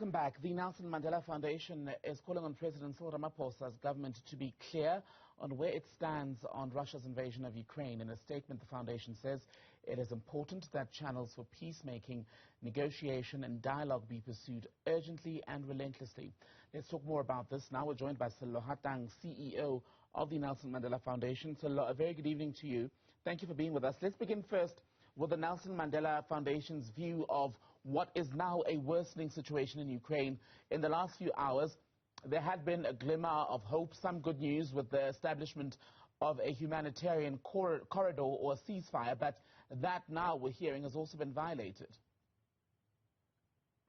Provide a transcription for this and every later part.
Welcome back. The Nelson Mandela Foundation is calling on President Cyril Ramaphosa's government to be clear on where it stands on Russia's invasion of Ukraine. In a statement, the foundation says it is important that channels for peacemaking, negotiation and dialogue be pursued urgently and relentlessly. Let's talk more about this now. We're joined by Sello Hatang, CEO of the Nelson Mandela Foundation. Sello, a very good evening to you. Thank you for being with us. Let's begin first with the Nelson Mandela Foundation's view of what is now a worsening situation in Ukraine. In the last few hours, there had been a glimmer of hope, some good news with the establishment of a humanitarian corridor or ceasefire, but that now we're hearing has also been violated.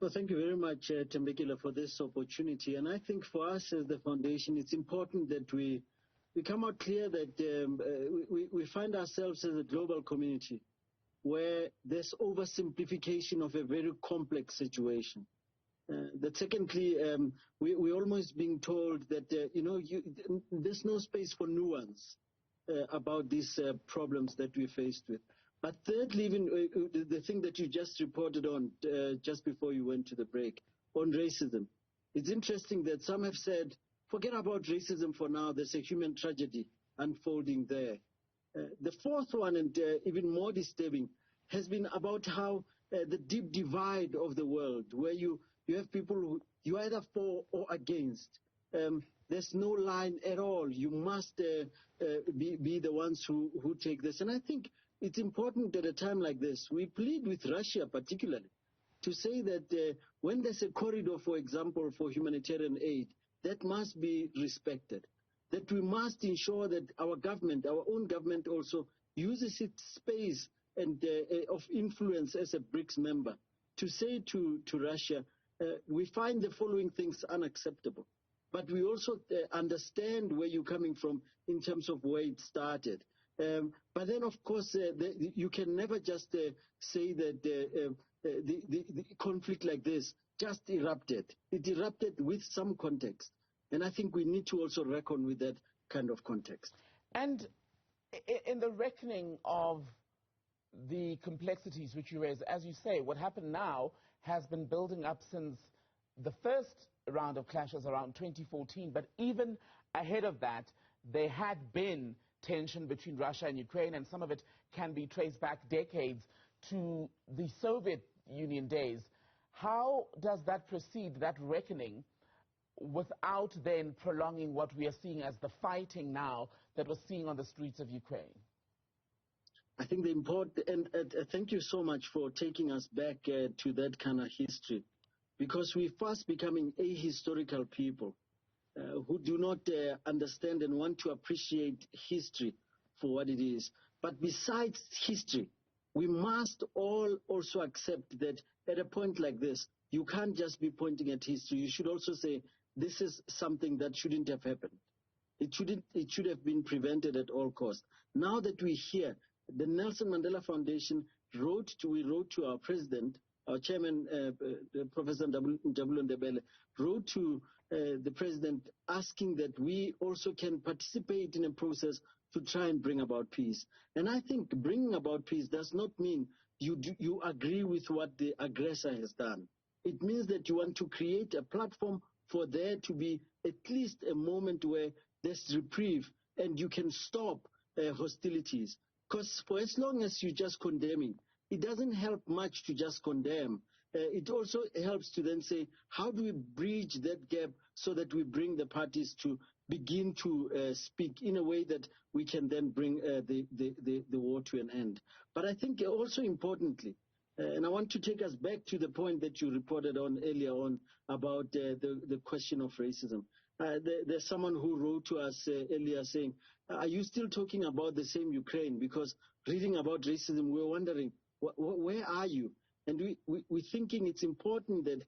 Well, thank you very much, Tembekile, for this opportunity. And I think for us as the foundation, it's important that we come out clear that we find ourselves as a global community where there's oversimplification of a very complex situation. That secondly, we're almost being told that, there's no space for nuance about these problems that we're faced with. But thirdly, even the thing that you just reported on just before you went to the break, on racism. It's interesting that some have said, forget about racism for now, there's a human tragedy unfolding there. The fourth one, and even more disturbing, has been about how the deep divide of the world, where you have people who you're either for or against. There's no line at all. You must be the ones who take this. And I think it's important at a time like this, we plead with Russia particularly, to say that when there's a corridor, for example, for humanitarian aid, that must be respected. That we must ensure that our government, our own government also uses its space and of influence as a BRICS member to say to Russia, we find the following things unacceptable. But we also understand where you're coming from in terms of where it started. But then, of course, you can never just say that the conflict like this just erupted. It erupted with some context. And I think we need to also reckon with that kind of context. And in the reckoning of the complexities which you raise, as you say, what happened now has been building up since the first round of clashes around 2014. But even ahead of that, there had been tension between Russia and Ukraine, and some of it can be traced back decades to the Soviet Union days. How does that proceed, that reckoning, without then prolonging what we are seeing as the fighting now that we're seeing on the streets of Ukraine? I think the important, and thank you so much for taking us back to that kind of history, because we're fast becoming ahistorical people who do not understand and want to appreciate history for what it is. But besides history, we must all also accept that at a point like this, you can't just be pointing at history. You should also say, this is something that shouldn't have happened. It should have been prevented at all costs. Now that we're here, the Nelson Mandela Foundation we wrote to our president, our chairman, Professor Ndebele, wrote to the president asking that we also can participate in a process to try and bring about peace. And I think bringing about peace does not mean you agree with what the aggressor has done. It means that you want to create a platform for there to be at least a moment where there's reprieve and you can stop hostilities. Because for as long as you're just condemning, it doesn't help much to just condemn. It also helps to then say, how do we bridge that gap so that we bring the parties to begin to speak in a way that we can then bring the war to an end. But I think also importantly, and I want to take us back to the point that you reported on earlier on about the question of racism. There's someone who wrote to us earlier saying, are you still talking about the same Ukraine? Because reading about racism, we're wondering, where are you? And we're thinking it's important that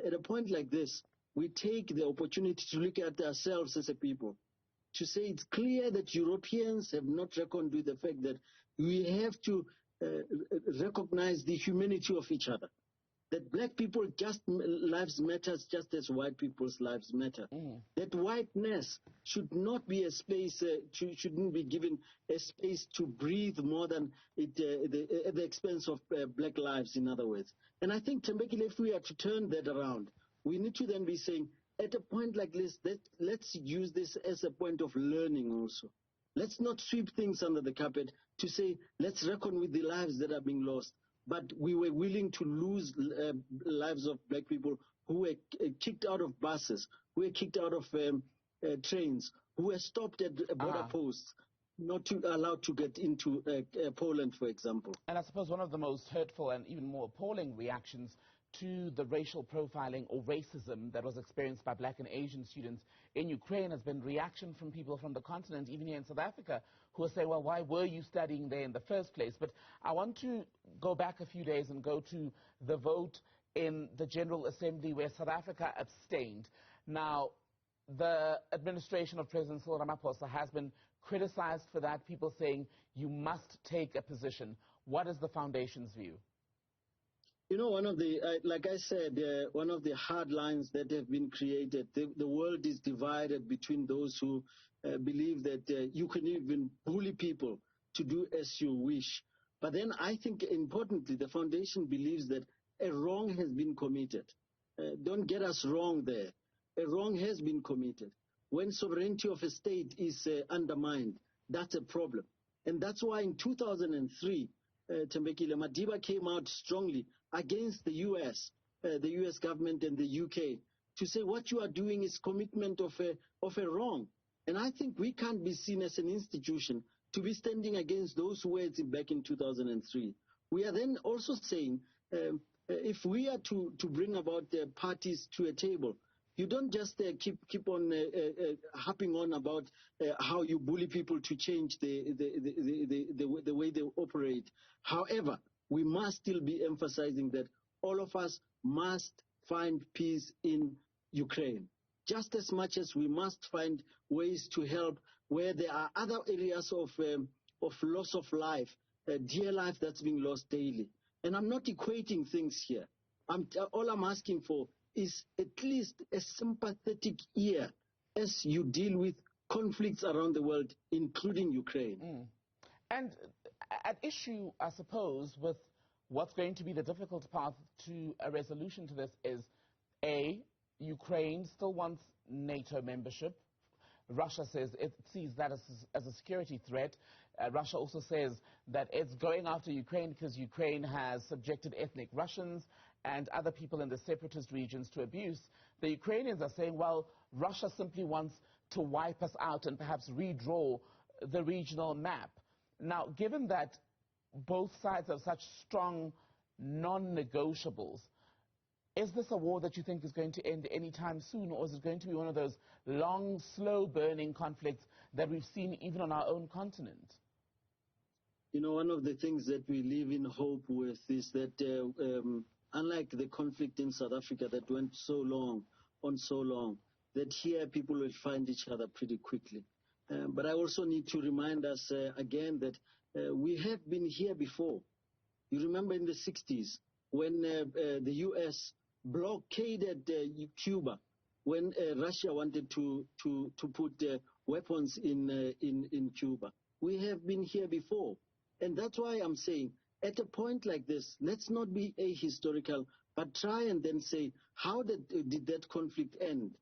at a point like this, we take the opportunity to look at ourselves as a people, to say it's clear that Europeans have not reckoned with the fact that we have to recognize the humanity of each other. That black people lives matters just as white people's lives matter. That whiteness should not be a space, shouldn't be given a space to breathe more than at the expense of black lives, in other words. And I think, Tembekile, if we are to turn that around, we need to then be saying, at a point like this, let's use this as a point of learning also. Let's not sweep things under the carpet to say, let's reckon with the lives that are being lost. But we were willing to lose lives of black people who were kicked out of buses, who were kicked out of trains, who were stopped at border posts, not to allowed to get into Poland, for example. And I suppose one of the most hurtful and even more appalling reactions to the racial profiling or racism that was experienced by black and Asian students in Ukraine has been reaction from people from the continent, even here in South Africa, who are saying, well, why were you studying there in the first place? But I want to go back a few days and go to the vote in the General Assembly where South Africa abstained. Now, the administration of President Cyril Ramaphosa has been criticized for that, people saying you must take a position. What is the foundation's view? You know, one of the, like I said, one of the hard lines that have been created, the world is divided between those who believe that you can even bully people to do as you wish. But then I think, importantly, the foundation believes that a wrong has been committed. Don't get us wrong there. A wrong has been committed. When sovereignty of a state is undermined, that's a problem. And that's why in 2003, Tembekile, Madiba came out strongly against the US government and the UK, to say what you are doing is commitment of a wrong. And I think we can't be seen as an institution to be standing against those words back in 2003. We are then also saying, if we are to bring about the parties to a table, you don't just keep on harping on about how you bully people to change the way they operate. However, we must still be emphasizing that all of us must find peace in Ukraine, just as much as we must find ways to help where there are other areas of loss of life, dear life that's being lost daily. And I'm not equating things here. All I'm asking for is at least a sympathetic ear as you deal with conflicts around the world, including Ukraine. And at issue, I suppose, with what's going to be the difficult path to a resolution to this is, A, Ukraine still wants NATO membership. Russia says it sees that as a security threat. Russia also says that it's going after Ukraine because Ukraine has subjected ethnic Russians and other people in the separatist regions to abuse. The Ukrainians are saying, well, Russia simply wants to wipe us out and perhaps redraw the regional map. Now, given that both sides have such strong non-negotiables, is this a war that you think is going to end anytime soon, or is it going to be one of those long, slow-burning conflicts that we've seen even on our own continent? You know, one of the things that we live in hope with is that unlike the conflict in South Africa that went so long, that here people will find each other pretty quickly. But I also need to remind us again that we have been here before. You remember in the 60s when the U.S. blockaded Cuba, when Russia wanted to put weapons in Cuba. We have been here before. And that's why I'm saying, at a point like this, let's not be ahistorical, but try and then say, how did that conflict end?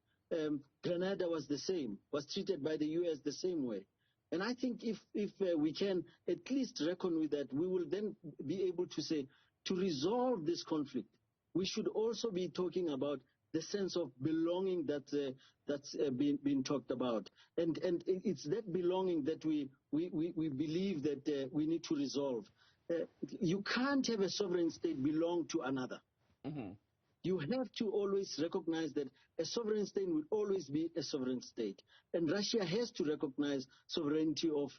Grenada was the same, was treated by the U.S. the same way. And I think if we can at least reckon with that, we will then be able to say, to resolve this conflict, we should also be talking about the sense of belonging that's been talked about. And it's that belonging that we believe that we need to resolve. You can't have a sovereign state belong to another. Mm-hmm. You have to always recognize that a sovereign state will always be a sovereign state. And Russia has to recognize sovereignty of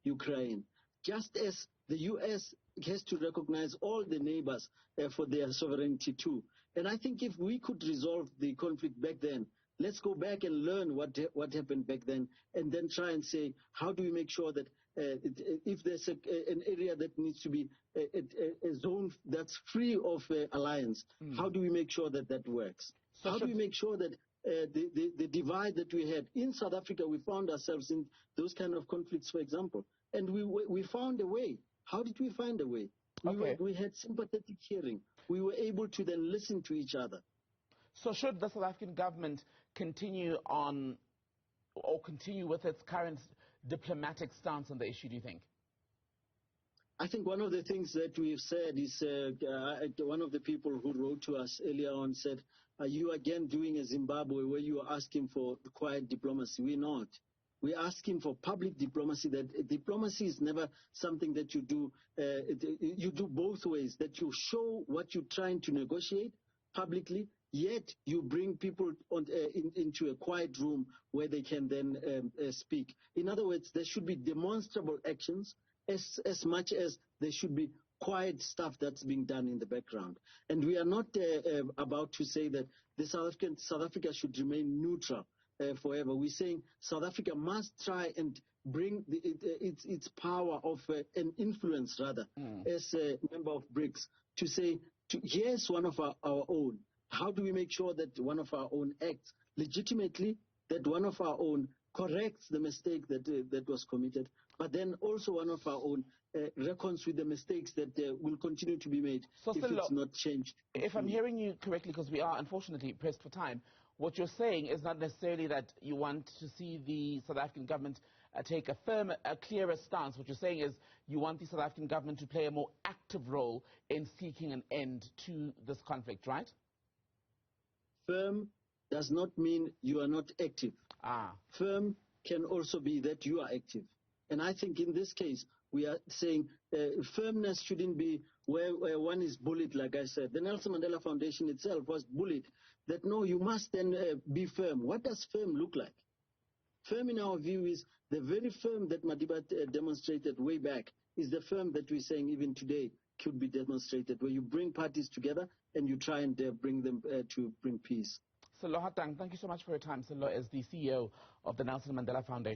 Ukraine, just as the U.S. has to recognize all the neighbors for their sovereignty too. And I think if we could resolve the conflict back then, let's go back and learn what happened back then, and then try and say, how do we make sure that if there's an area that needs to be a zone that's free of alliance, how do we make sure that that works? So how do we make sure that the divide that we had in South Africa, we found ourselves in those kind of conflicts, for example, and we found a way. How did we find a way? We had sympathetic hearing. We were able to then listen to each other. So should the South African government continue with its current diplomatic stance on the issue, do you think? I think one of the things that we've said is, one of the people who wrote to us earlier on said, are you again doing a Zimbabwe where you are asking for quiet diplomacy? We're not. We're asking for public diplomacy. That diplomacy is never something that you do. You do both ways, that you show what you're trying to negotiate publicly, yet you bring people into a quiet room where they can then speak. In other words, there should be demonstrable actions as much as there should be quiet stuff that's being done in the background. And we are not about to say that South Africa should remain neutral forever. We're saying South Africa must try and bring its power of an influence, rather, as a member of BRICS, to say, here's one of our own. How do we make sure that one of our own acts legitimately, that one of our own corrects the mistake that was committed, but then also one of our own reckons with the mistakes that will continue to be made if it's not changed. If I'm hearing you correctly, because we are unfortunately pressed for time, what you're saying is not necessarily that you want to see the South African government take a clearer stance. What you're saying is you want the South African government to play a more active role in seeking an end to this conflict, right? Firm does not mean you are not active. Firm can also be that you are active. And I think in this case, we are saying firmness shouldn't be where one is bullied, like I said. The Nelson Mandela Foundation itself was bullied. That no, you must then be firm. What does firm look like? Firm in our view is the very firm that Madiba demonstrated way back, is the firm that we're saying even today could be demonstrated, where you bring parties together and you try and bring them to bring peace. Sello Hatang, thank you so much for your time. Sello is the CEO of the Nelson Mandela Foundation.